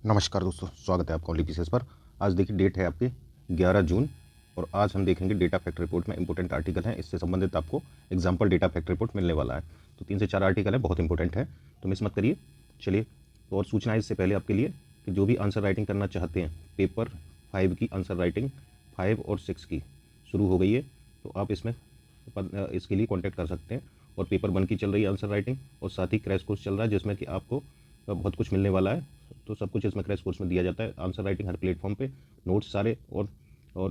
नमस्कार दोस्तों, स्वागत है आपका ओनली पीसीएस पर। आज देखिए डेट है आपकी 11 जून और आज हम देखेंगे डेटा फैक्ट रिपोर्ट में इंपॉर्टेंट आर्टिकल हैं। इससे संबंधित आपको एग्जाम्पल डेटा फैक्ट रिपोर्ट मिलने वाला है। तो 3 से 4 आर्टिकल है, बहुत इंपॉर्टेंट है, तो मिस मत करिए। चलिए, तो और सूचना है इससे पहले आपके लिए कि जो भी आंसर राइटिंग करना चाहते हैं, पेपर 5 की आंसर राइटिंग 5 और 6 की शुरू हो गई है। तो आप इसमें इसके लिए कॉन्टैक्ट कर सकते हैं। और पेपर 1 की चल रही है आंसर राइटिंग और साथ ही क्रैश कोर्स चल रहा है जिसमें कि आपको बहुत कुछ मिलने वाला है। तो सब कुछ इसमें क्रैश कोर्स में दिया जाता है। आंसर राइटिंग हर प्लेटफॉर्म पे, नोट्स सारे और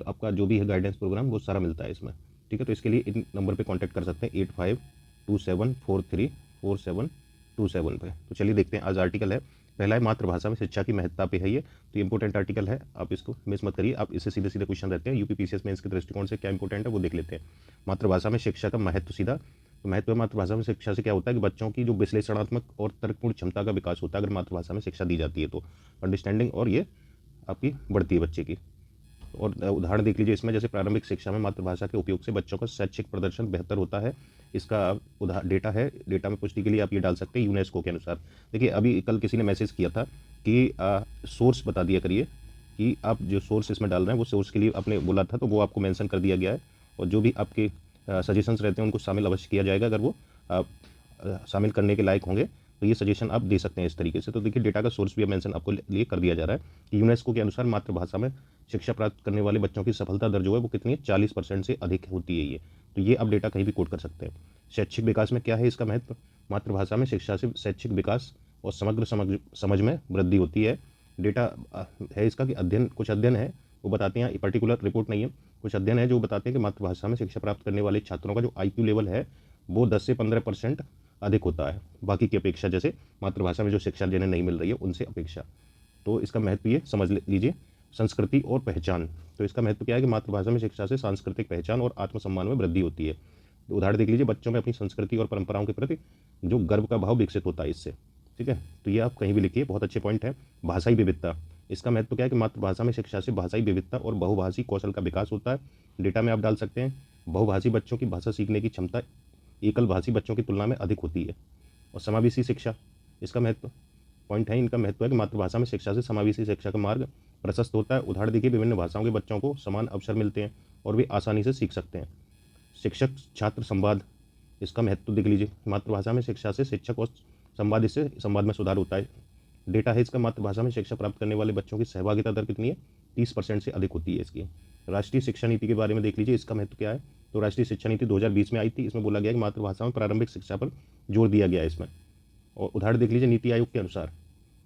आपका जो भी है गाइडेंस प्रोग्राम वो सारा मिलता है इसमें। ठीक है, तो इसके लिए इन नंबर पे कांटेक्ट कर सकते हैं 8527434727 पे। तो चलिए देखते हैं आज आर्टिकल है। पहला है मातृभाषा में शिक्षा की महत्ता पे है ये, तो इंपॉर्टेंट आर्टिकल है, आप इसको मिस मत करिए। आप इससे सीधे सीधे क्वेश्चन रहते हैं यूपी पीसीएस में, इसके दृष्टिकोण से क्या इंपॉर्टेंट है वो देख लेते हैं। मातृभाषा में शिक्षा का महत्व सीधा, तो महत्व मातृभाषा में शिक्षा से क्या होता है कि बच्चों की जो विश्लेषणात्मक और तर्कपूर्ण क्षमता का विकास होता है अगर मातृभाषा में शिक्षा दी जाती है तो अंडरस्टैंडिंग और ये आपकी बढ़ती है बच्चे की। और उदाहरण देख लीजिए इसमें, जैसे प्रारंभिक शिक्षा में मातृभाषा के उपयोग से बच्चों का शैक्षिक प्रदर्शन बेहतर होता है। इसका डेटा है, डेटा में पुष्टि के लिए आप ये डाल सकते हैं यूनेस्को के अनुसार। देखिए अभी कल किसी ने मैसेज किया था कि सोर्स बता दिया करिए कि आप जो सोर्स इसमें डाल रहे हैं वो सोर्स के लिए आपने बोला था, तो वो आपको मेंशन कर दिया गया है। और जो भी आपके सजेशंस रहते हैं उनको शामिल अवश्य किया जाएगा अगर वो शामिल करने के लायक होंगे, तो ये सजेशन आप दे सकते हैं इस तरीके से। तो देखिए डेटा का सोर्स भी मेंशन आपको लिए कर दिया जा रहा है कि यूनेस्को के अनुसार मातृभाषा में शिक्षा प्राप्त करने वाले बच्चों की सफलता दर जो है वो कितनी है, 40% से अधिक होती है ये। तो ये आप डेटा कहीं भी कोट कर सकते हैं। शैक्षिक विकास में क्या है इसका महत्व, मातृभाषा में शिक्षा से शैक्षिक विकास और समग्र समझ में वृद्धि होती है। डेटा है इसका कि कुछ अध्ययन है वो बताते हैं, पर्टिकुलर रिपोर्ट नहीं है, कुछ अध्ययन है जो बताते हैं कि मातृभाषा में शिक्षा प्राप्त करने वाले छात्रों का जो IQ लेवल है वो 10 से 15% अधिक होता है बाकी की अपेक्षा, जैसे मातृभाषा में जो शिक्षा जिन्हें नहीं मिल रही है उनसे अपेक्षा। तो इसका महत्व ये समझ लीजिए। संस्कृति और पहचान, तो इसका महत्व क्या है कि मातृभाषा में शिक्षा से सांस्कृतिक पहचान और आत्मसम्मान में वृद्धि होती है। तो उदाहरण देख लीजिए, बच्चों में अपनी संस्कृति और परंपराओं के प्रति जो गर्व का भाव विकसित होता है इससे। ठीक है, तो ये आप कहीं भी लिखिए, बहुत अच्छे पॉइंट है। भाषाई विविधता, इसका महत्व क्या है कि मातृभाषा में शिक्षा से भाषाई विविधता और बहुभाषी कौशल का विकास होता है। डेटा में आप डाल सकते हैं बहुभाषी बच्चों की भाषा सीखने की क्षमता एकल भाषी बच्चों की तुलना में अधिक होती है। और समावेशी शिक्षा, इसका महत्व पॉइंट है, इनका महत्व है कि मातृभाषा में शिक्षा से समावेशी शिक्षा का मार्ग प्रशस्त होता है। उदाहरण देखिए, विभिन्न भाषाओं के बच्चों को समान अवसर मिलते हैं और वे आसानी से सीख सकते हैं। शिक्षक छात्र संवाद, इसका महत्व देख लीजिए, मातृभाषा में शिक्षा से शिक्षक और संवाद में सुधार होता है। डेटा है इसका, मातृभाषा में शिक्षा प्राप्त करने वाले बच्चों की सहभागिता दर कितनी है, 30% से अधिक होती है इसकी। राष्ट्रीय शिक्षा नीति के बारे में देख लीजिए, इसका महत्व क्या है। तो राष्ट्रीय शिक्षा नीति 2020 में आई थी, इसमें बोला गया कि मातृभाषा में प्रारंभिक शिक्षा पर जोर दिया गया है इसमें। और उदाहरण देख लीजिए नीति आयोग के अनुसार,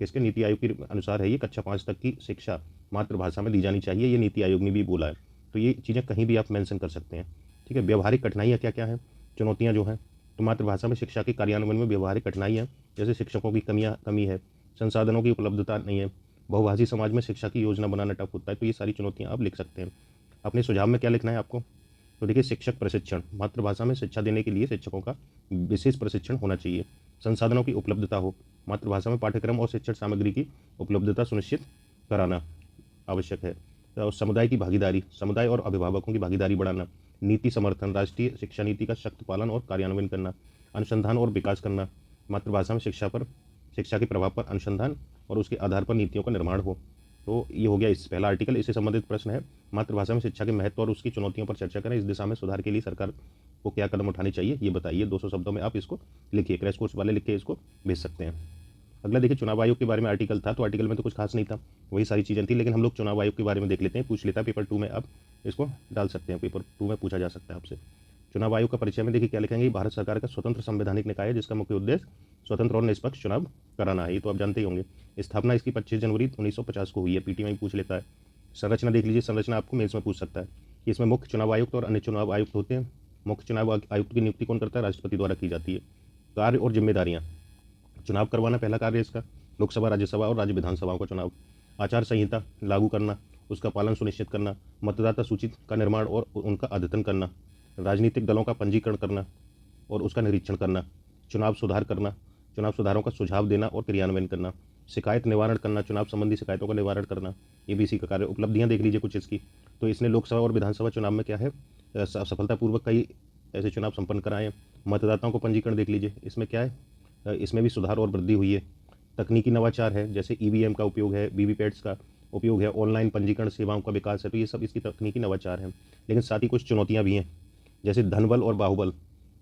किसके, नीति आयोग के अनुसार है ये, कक्षा 5 तक की शिक्षा मातृभाषा में दी जानी चाहिए, ये नीति आयोग ने भी बोला है। तो ये चीज़ें कहीं भी आप मेंशन कर सकते हैं। ठीक है, व्यवहारिक कठिनाइयाँ क्या क्या हैं, चुनौतियाँ जो हैं, तो मातृभाषा में शिक्षा के कार्यान्वयन में व्यवहारिक कठिनाइयाँ, जैसे शिक्षकों की कमी है, संसाधनों की उपलब्धता नहीं है, बहुभाषी समाज में शिक्षा की योजना बनाना टफ होता है। तो ये सारी चुनौतियाँ आप लिख सकते हैं। अपने सुझाव में क्या लिखना है आपको, तो देखिए शिक्षक प्रशिक्षण, मातृभाषा में शिक्षा देने के लिए शिक्षकों का विशेष प्रशिक्षण होना चाहिए। संसाधनों की उपलब्धता हो, मातृभाषा में पाठ्यक्रम और शिक्षण सामग्री की उपलब्धता सुनिश्चित कराना आवश्यक है। और समुदाय की भागीदारी, समुदाय और अभिभावकों की भागीदारी बढ़ाना। नीति समर्थन, राष्ट्रीय शिक्षा नीति का सख्त पालन और कार्यान्वयन करना। अनुसंधान और विकास करना, मातृभाषा में शिक्षा के प्रभाव पर अनुसंधान और उसके आधार पर नीतियों का निर्माण हो। तो ये हो गया इस पहला आर्टिकल। इससे संबंधित प्रश्न है, मातृभाषा में शिक्षा के महत्व और उसकी चुनौतियों पर चर्चा करें। इस दिशा में सुधार के लिए सरकार को क्या कदम उठाने चाहिए ये बताइए। 200 शब्दों में आप इसको लिखिए, क्रैश कोर्स वाले लिख के इसको भेज सकते हैं। अगला देखिए, चुनाव आयोग के बारे में आर्टिकल था, तो आर्टिकल में तो कुछ खास नहीं था, वही सारी चीज़ें थी, लेकिन हम लोग चुनाव आयोग के बारे में देख लेते हैं। पूछ लेता है पेपर 2 में, आप इसको डाल सकते हैं, पेपर 2 में पूछा जा सकता है आपसे। चुनाव आयोग का परिचय में देखिए क्या लिखेंगे, भारत सरकार का स्वतंत्र संवैधानिक निकाय है जिसका मुख्य उद्देश्य स्वतंत्र और निष्पक्ष चुनाव कराना है, ये तो आप जानते ही होंगे। स्थापना इसकी 25 जनवरी 1950 को हुई है, पीटी में पूछ लेता है। संरचना देख लीजिए, संरचना आपको मेल्स में पूछ सकता है कि इसमें मुख्य चुनाव आयुक्त और अन्य चुनाव आयुक्त होते हैं। मुख्य चुनाव आयुक्त की नियुक्ति कौन करता है, राष्ट्रपति द्वारा की जाती है। कार्य और जिम्मेदारियाँ, चुनाव करवाना पहला कार्य इसका, लोकसभा राज्यसभा और राज्य विधानसभाओं का चुनाव। आचार संहिता लागू करना, उसका पालन सुनिश्चित करना। मतदाता सूची का निर्माण और उनका अद्यतन करना। राजनीतिक दलों का पंजीकरण करना और उसका निरीक्षण करना। चुनाव सुधार करना, चुनाव सुधारों का सुझाव देना और क्रियान्वयन करना। शिकायत निवारण करना, चुनाव संबंधी शिकायतों का निवारण करना, ये भी इसी का कार्य। उपलब्धियां देख लीजिए कुछ इसकी, तो इसने लोकसभा और विधानसभा चुनाव में क्या है, सफलतापूर्वक कई ऐसे चुनाव संपन्न कराए हैं। मतदाताओं को पंजीकरण देख लीजिए, इसमें क्या है, इसमें भी सुधार और वृद्धि हुई है। तकनीकी नवाचार है, जैसे ईवीएम का उपयोग है, वीवीपैट्स का उपयोग है, ऑनलाइन पंजीकरण सेवाओं का विकास है, तो ये सब इसकी तकनीकी नवाचार हैं। लेकिन साथ ही कुछ चुनौतियाँ भी हैं, जैसे धनबल और बाहुबल,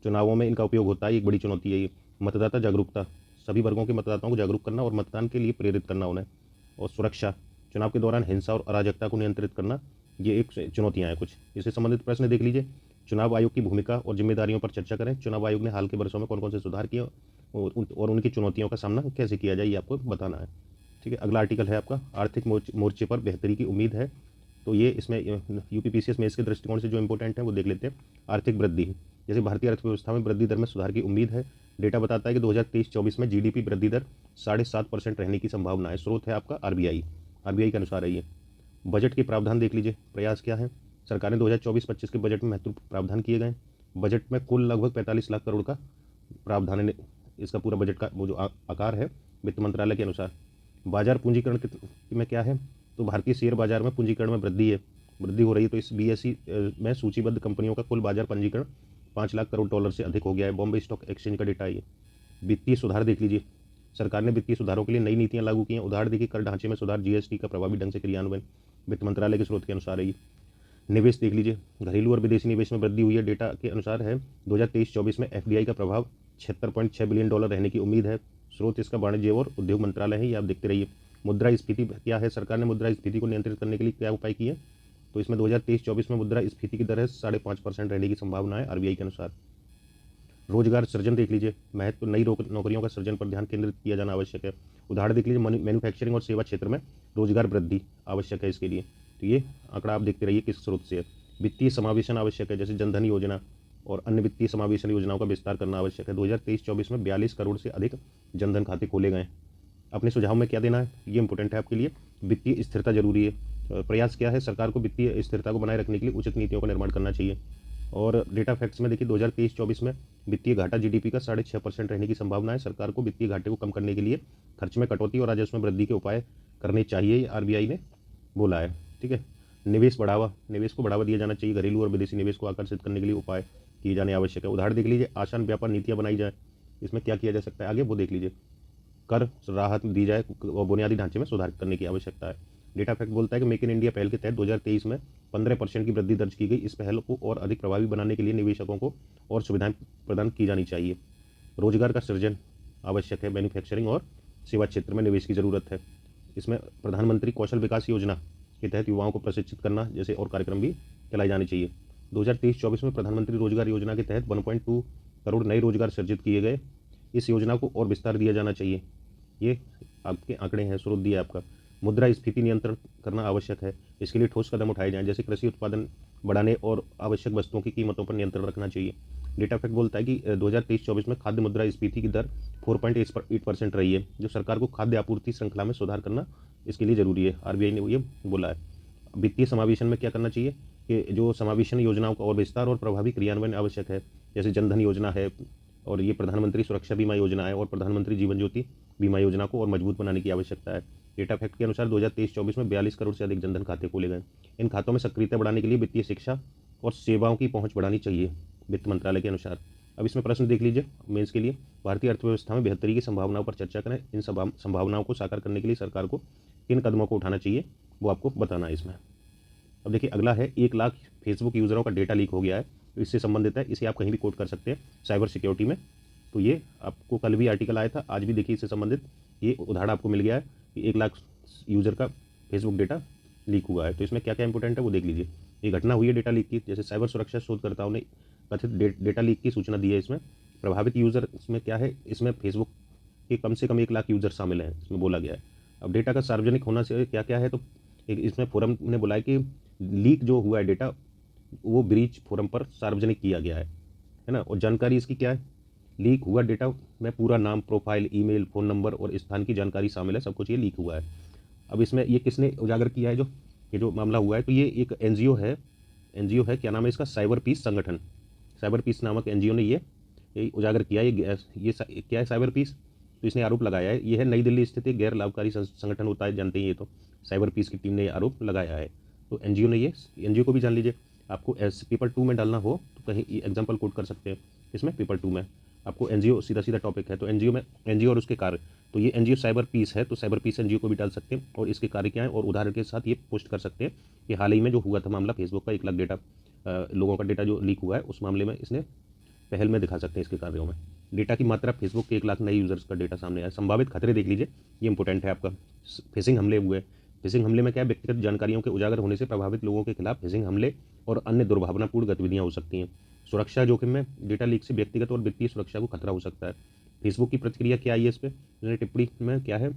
चुनावों में इनका उपयोग होता है, एक बड़ी चुनौती है ये। मतदाता जागरूकता, सभी वर्गों के मतदाताओं को जागरूक करना और मतदान के लिए प्रेरित करना उन्हें। और सुरक्षा, चुनाव के दौरान हिंसा और अराजकता को नियंत्रित करना, ये एक चुनौतियाँ हैं कुछ। इससे संबंधित प्रश्न देख लीजिए। चुनाव आयोग की भूमिका और जिम्मेदारियों पर चर्चा करें। चुनाव आयोग ने हाल के वर्षों में कौन कौन से सुधार किए और उनकी चुनौतियों का सामना कैसे किया जाए, ये आपको बताना है। ठीक है, अगला आर्टिकल है आपका, आर्थिक मोर्चे पर बेहतरी की उम्मीद है। तो ये इसमें यूपीपीसीएस में इसके दृष्टिकोण से जो इंपॉर्टेंट है वो देख लेते हैं। आर्थिक वृद्धि, जैसे भारतीय अर्थव्यवस्था में वृद्धि दर में सुधार की उम्मीद है। डेटा बताता है कि 2023-24 में जीडीपी वृद्धि दर 7.5% रहने की संभावना है। स्रोत है आपका आरबीआई के अनुसार है ये। बजट के प्रावधान देख लीजिए, प्रयास क्या है। सरकार ने 2024-25 के बजट में महत्वपूर्ण प्रावधान किए गए। बजट में कुल लगभग 45 लाख करोड़ का प्रावधान है। इसका पूरा बजट का वो जो आकार है वित्त मंत्रालय के अनुसार। बाजार पूंजीकरण में क्या है, तो भारतीय शेयर बाजार में पूंजीकरण में वृद्धि हो रही है। तो इस बीएसई में सूचीबद्ध कंपनियों का कुल बाजार पंजीकरण 5 लाख करोड़ डॉलर से अधिक हो गया है। बॉम्बे स्टॉक एक्सचेंज का डेटा है ये। वित्तीय सुधार देख लीजिए, सरकार ने वित्तीय सुधारों के लिए नई नीतियां लागू की हैं। उदाहरण देखिए, कर ढांचे में सुधार, जीएसटी का प्रभावी ढंग से क्रियान्वयन, वित्त मंत्रालय के स्रोत के अनुसार है ये। निवेश देख लीजिए, घरेलू और विदेशी निवेश में वृद्धि हुई है। डेटा के अनुसार है 2023-24 में एफडीआई का प्रभाव 76.6 बिलियन डॉलर रहने की उम्मीद है। स्रोत इसका वाणिज्य और उद्योग मंत्रालय है, ये आप देखते रहिए। मुद्रा स्फीति क्या है, सरकार ने मुद्रा स्फीति को नियंत्रित करने के लिए क्या उपाय किए, तो इसमें 2023-24 में मुद्रा स्फीति की दर है 5.5% रहने की संभावना है आरबीआई के अनुसार। रोजगार सृजन देख लीजिए, महत्व नई नौकरियों का सृजन पर ध्यान केंद्रित किया जाना आवश्यक है। उदाहरण देख लीजिए, मैन्युफैक्चरिंग और सेवा क्षेत्र में रोजगार वृद्धि आवश्यक है इसके लिए। तो ये आंकड़ा आप देखते रहिए किस स्रोत से है। वित्तीय समावेशन आवश्यक है, जैसे जनधन योजना और अन्य वित्तीय समावेशन योजनाओं का विस्तार करना आवश्यक है। 2023-24 में 42 करोड़ से अधिक जनधन खाते खोले गए। अपने सुझाव में क्या देना है, ये इंपॉर्टेंट है आपके लिए। वित्तीय स्थिरता जरूरी है। प्रयास क्या है, सरकार को वित्तीय स्थिरता को बनाए रखने के लिए उचित नीतियों का निर्माण करना चाहिए। और डेटा फैक्ट्स में देखिए, 2023-24 में वित्तीय घाटा जीडीपी का 6.5% रहने की संभावना है। सरकार को वित्तीय घाटे को कम करने के लिए खर्च में कटौती और राजस्व में वृद्धि के उपाय करने चाहिए, आरबीआई ने बोला है। ठीक है, निवेश को बढ़ावा दिया जाना चाहिए। घरेलू और विदेशी निवेश को आकर्षित करने के लिए उपाय किए जाने आवश्यक है। उदाहरण देख लीजिए, आसान व्यापार नीतियाँ बनाई जाए। इसमें क्या किया जा सकता है आगे वो देख लीजिए। कर राहत दी जाए और बुनियादी ढांचे में सुधार करने की आवश्यकता है। डेटा फैक्ट बोलता है कि मेक इन इंडिया पहल के तहत 2023 में 15% की वृद्धि दर्ज की गई। इस पहल को और अधिक प्रभावी बनाने के लिए निवेशकों को और सुविधाएं प्रदान की जानी चाहिए। रोजगार का सृजन आवश्यक है, मैन्युफैक्चरिंग और सेवा क्षेत्र में निवेश की ज़रूरत है। इसमें प्रधानमंत्री कौशल विकास योजना के तहत युवाओं को प्रशिक्षित करना जैसे और कार्यक्रम भी चलाए जाने चाहिए। 2023-24 में प्रधानमंत्री रोजगार योजना के तहत 1.2 करोड़ नए रोजगार सृजित किए गए। इस योजना को और विस्तार दिया जाना चाहिए। ये आपके आंकड़े हैं, स्रोत दिया आपका। मुद्रा स्फीति नियंत्रण करना आवश्यक है। इसके लिए ठोस कदम उठाए जाएं, जैसे कृषि उत्पादन बढ़ाने और आवश्यक वस्तुओं की कीमतों पर नियंत्रण रखना चाहिए। डेटा फैक्ट बोलता है कि 2023-24 में खाद्य मुद्रा स्फीति की दर 4.8% रही है। जो सरकार को खाद्य आपूर्ति श्रृंखला में सुधार करना इसके लिए जरूरी है, आरबीआई ने ये बोला है। वित्तीय समावेशन में क्या करना चाहिए कि जो समावेशन योजनाओं का और विस्तार और प्रभावी क्रियान्वयन आवश्यक है, जैसे जनधन योजना है और ये प्रधानमंत्री सुरक्षा बीमा योजना है और प्रधानमंत्री जीवन ज्योति बीमा योजना को और मजबूत बनाने की आवश्यकता है। डेटा फैक्ट के अनुसार 2023-24 में 42 करोड़ से अधिक जनधन खाते खोले गए। इन खातों में सक्रियता बढ़ाने के लिए वित्तीय शिक्षा और सेवाओं की पहुंच बढ़ानी चाहिए, वित्त मंत्रालय के अनुसार। अब इसमें प्रश्न देख लीजिए मेंस के लिए। भारतीय अर्थव्यवस्था में बेहतरी की संभावनाओं पर चर्चा करें। इन संभावनाओं को साकार करने के लिए सरकार को किन कदमों को उठाना चाहिए वो आपको बताना है इसमें। अब देखिए, अगला है 1 लाख फेसबुक यूज़रों का डेटा लीक हो गया है। तो इससे संबंधित है, इसे आप कहीं भी कोट कर सकते हैं साइबर सिक्योरिटी में। तो ये आपको कल भी आर्टिकल आया था, आज भी देखिए इससे संबंधित ये उदाहरण आपको मिल गया है कि 1 लाख यूज़र का फेसबुक डेटा लीक हुआ है। तो इसमें क्या क्या इंपॉर्टेंट है वो देख लीजिए। ये घटना हुई है डेटा लीक की, जैसे साइबर सुरक्षा शोधकर्ताओं ने कथित डेटा लीक की सूचना दी है। इसमें प्रभावित यूज़र इसमें क्या है, इसमें फेसबुक के कम से कम 1 लाख यूज़र शामिल हैं, इसमें बोला गया है। अब डेटा का सार्वजनिक होना से क्या क्या है, तो एक इसमें फोरम ने बोला है कि लीक जो हुआ है डेटा वो ब्रीच फोरम पर सार्वजनिक किया गया है ना। और जानकारी इसकी क्या है, लीक हुआ डेटा में पूरा नाम, प्रोफाइल, ईमेल, फ़ोन नंबर और स्थान की जानकारी शामिल है, सब कुछ ये लीक हुआ है। अब इसमें ये किसने उजागर किया है, जो ये जो मामला हुआ है, तो ये एक एनजीओ है, क्या नाम है इसका, साइबर पीस संगठन, साइबर पीस नामक एनजीओ ने ये उजागर किया। ये क्या है साइबर पीस, तो इसने आरोप लगाया है, ये है नई दिल्ली स्थित एक गैर लाभकारी संगठन होता है, जानते हैं ये। तो साइबर पीस की टीम ने ये आरोप लगाया है। तो एनजीओ ने एनजीओ को भी जान लीजिए। आपको पेपर 2 में डालना हो तो कहीं एग्जाम्पल कोट कर सकते हैं। इसमें पेपर 2 में आपको एनजीओ सीधा टॉपिक है। तो एनजीओ और उसके कार्य, तो ये एनजीओ साइबर पीस है, तो साइबर पीस एनजीओ को भी डाल सकते हैं और इसके कार्य क्या है और उदाहरण के साथ ये पोस्ट कर सकते हैं कि हाल ही में जो हुआ था मामला फेसबुक का 1 लाख डेटा लोगों का डेटा जो लीक हुआ है, उस मामले में इसने पहल में दिखा सकते हैं इसके कार्यों में। डेटा की मात्रा फेसबुक के 1 लाख नए यूजर्स का डेटा सामने आया। संभावित खतरे देख लीजिए, ये इंपॉर्टेंट है आपका। फिशिंग हमले हुए। फिशिंग हमले में क्या है, व्यक्तिगत जानकारियों के उजागर होने से प्रभावित लोगों के खिलाफ फिशिंग हमले और अन्य दुर्भावनापूर्ण गतिविधियां हो सकती हैं। सुरक्षा जोखिम में डेटा लीक से व्यक्तिगत और वित्तीय सुरक्षा को खतरा हो सकता है। फेसबुक की प्रतिक्रिया क्या आई है इस पर, टिप्पणी में क्या है,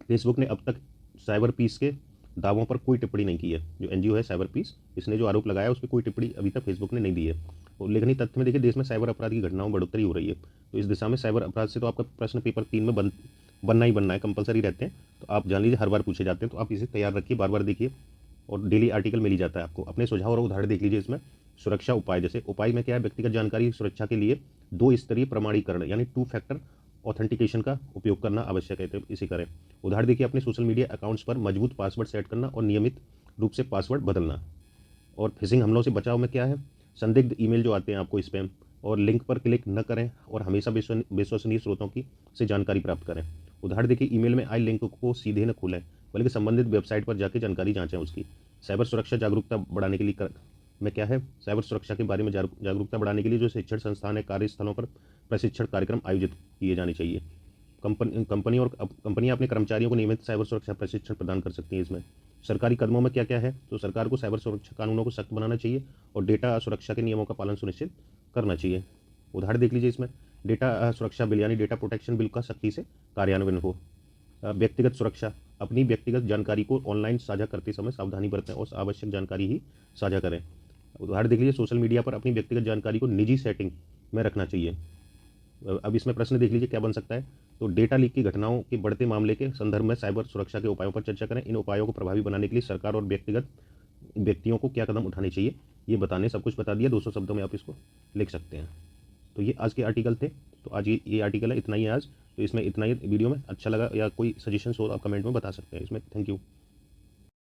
फेसबुक ने अब तक साइबर पीस के दावों पर कोई टिप्पणी नहीं की है। जो एनजीओ है साइबर पीस, इसने जो आरोप लगाया उस पर कोई टिप्पणी अभी तक फेसबुक ने नहीं दी है। उल्लेखनीय तथ्य में देखिए, देश में साइबर अपराध की घटनाओं में बढ़ोतरी हो रही है। तो इस दिशा में साइबर अपराध से तो आपका प्रश्न पेपर 3 में बनना ही बनना है, कंपलसरी रहते हैं। तो आप जान लीजिए हर बार पूछे जाते हैं, तो आप इसे तैयार रखिए, बार बार देखिए और डेली आर्टिकल मिल ही जाता है आपको। अपने सुझाव और उदाहरण देख लीजिए इसमें। सुरक्षा उपाय, जैसे उपाय में क्या है, व्यक्तिगत जानकारी सुरक्षा के लिए 2 स्तरीय प्रमाणीकरण यानी 2 फैक्टर ऑथेंटिकेशन का उपयोग करना आवश्यक है, तो इसे करें। उदाहरण देखिए, अपने सोशल मीडिया अकाउंट्स पर मजबूत पासवर्ड सेट करना और नियमित रूप से पासवर्ड बदलना। और फिशिंग हमलों से बचाव में क्या है, संदिग्ध ईमेल जो आते हैं आपको स्पैम और लिंक पर क्लिक न करें और हमेशा विश्वसनीय स्रोतों की से जानकारी प्राप्त करें। उदाहरण देखिए, ईमेल में आए लिंक को सीधे न खोलें, बल्कि संबंधित वेबसाइट पर जाकर जानकारी जांचें उसकी। साइबर सुरक्षा जागरूकता बढ़ाने के लिए में क्या है, साइबर सुरक्षा के बारे में जागरूकता बढ़ाने के लिए जो शिक्षण संस्थान है, कार्यस्थलों पर प्रशिक्षण कार्यक्रम आयोजित किए जाने चाहिए। कंपनियां अपने कर्मचारियों को नियमित साइबर सुरक्षा प्रशिक्षण प्रदान कर सकती हैं इसमें। सरकारी कदमों में क्या क्या है, तो सरकार को साइबर सुरक्षा कानूनों को सख्त बनाना चाहिए और डेटा सुरक्षा के नियमों का पालन सुनिश्चित करना चाहिए। उदाहरण देख लीजिए इसमें, डेटा सुरक्षा बिल यानी डेटा प्रोटेक्शन बिल का सख्ती से कार्यान्वयन हो। व्यक्तिगत सुरक्षा, अपनी व्यक्तिगत जानकारी को ऑनलाइन साझा करते समय सावधानी बरतें और आवश्यक जानकारी ही साझा करें। उदाहरण देख लीजिए, सोशल मीडिया पर अपनी व्यक्तिगत जानकारी को निजी सेटिंग में रखना चाहिए। अब इसमें प्रश्न देख लीजिए क्या बन सकता है, तो डेटा लीक की घटनाओं के बढ़ते मामले के संदर्भ में साइबर सुरक्षा के उपायों पर चर्चा करें। इन उपायों को प्रभावी बनाने के लिए सरकार और व्यक्तिगत व्यक्तियों को क्या कदम उठाने चाहिए, ये बताने सब कुछ बता दिया। 200 शब्दों में आप इसको लिख सकते हैं। तो ये आज के आर्टिकल थे। तो आज ये आर्टिकल है, इतना ही है आज। तो इसमें इतना ही वीडियो में। अच्छा लगा या कोई सजेशन हो आप कमेंट में बता सकते हैं इसमें। Thank you.